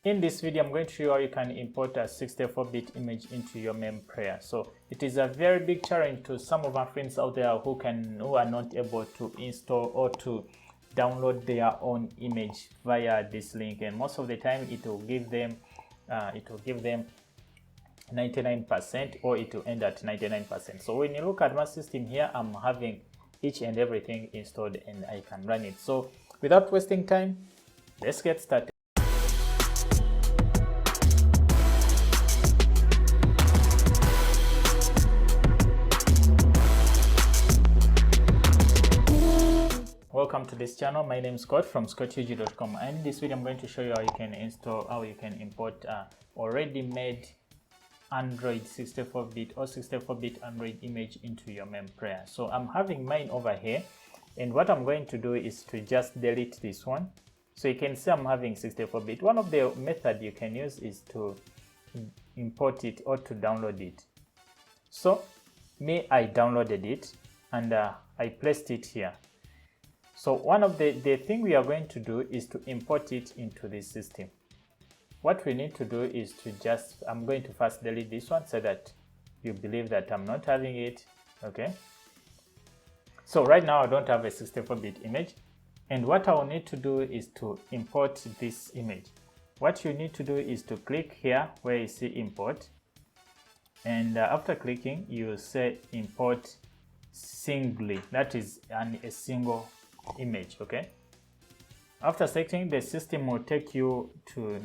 In this video, I'm going to show you how you can import a 64-bit image into your Memu player. So it is a very big challenge to some of our friends out there who are not able to install or to download their own image via this link, and most of the time it will give them 99%, or it will end at 99%. So when you look at my system here, I'm having each and everything installed and I can run it. So without wasting time, let's get started. Welcome to this channel. My name is Scott from scottug.com, and in this video I'm going to show you how you can import already made Android 64-bit or 64-bit Android image into your Memu player. So I'm having mine over here, and what I'm going to do is to just delete this one. So you can see I'm having 64-bit. One of the methods you can use is to import it or to download it. So I downloaded it and I placed it here. So one of the thing we are going to do is to import it into this system. What we need to do is to I'm going to first delete this one so that you believe that I'm not having it, okay? So right now I don't have a 64-bit image, and what I will need to do is to import this image. What you need to do is to click here where you see import, and after clicking you say import singly, that is a single image, okay? After selecting, the system will take you to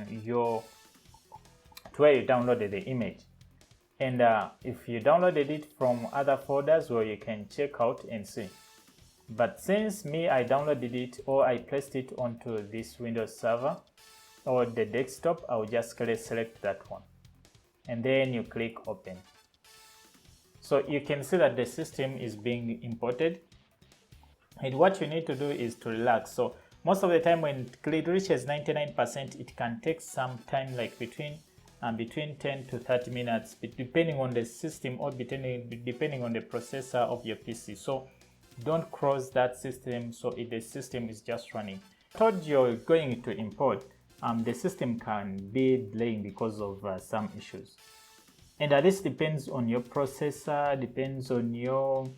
where you downloaded the image, and if you downloaded it from other folders, well, you can check out and see. But since I downloaded it, or I placed it onto this Windows server or the desktop, I'll just select that one and then you click open. So you can see that the system is being imported. And what you need to do is to relax. So most of the time when it reaches 99%, it can take some time, like between 10 to 30 minutes, depending on the system or depending on the processor of your PC. So don't cross that system, so if the system is just running. I told you're going to import, the system can be delaying because of some issues. And this depends on your processor, depends on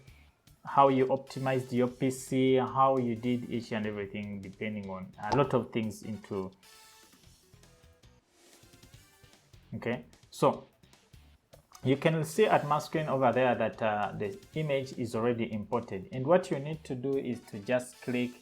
how you optimized your PC, how you did each and everything, depending on a lot of things into. Okay, so you can see at my screen over there that the image is already imported, and what you need to do is to just click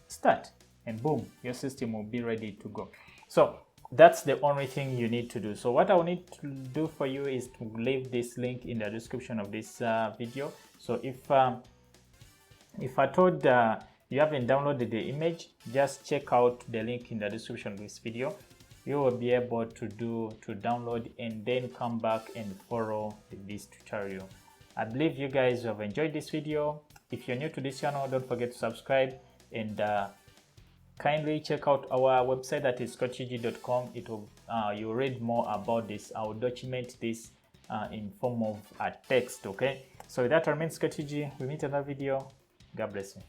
start, and boom, your system will be ready to go. So that's the only thing you need to do. So what I will need to do for you is to leave this link in the description of this video. So if I told you haven't downloaded the image, just check out the link in the description of this video. You will be able to download and then come back and follow this tutorial. I believe you guys have enjoyed this video. If you're new to this channel, don't forget to subscribe, and kindly check out our website, that is scottug.com. You'll read more about this. I will document this in form of a text, okay? So with that, I remain Scottug. We meet in another video. God bless you.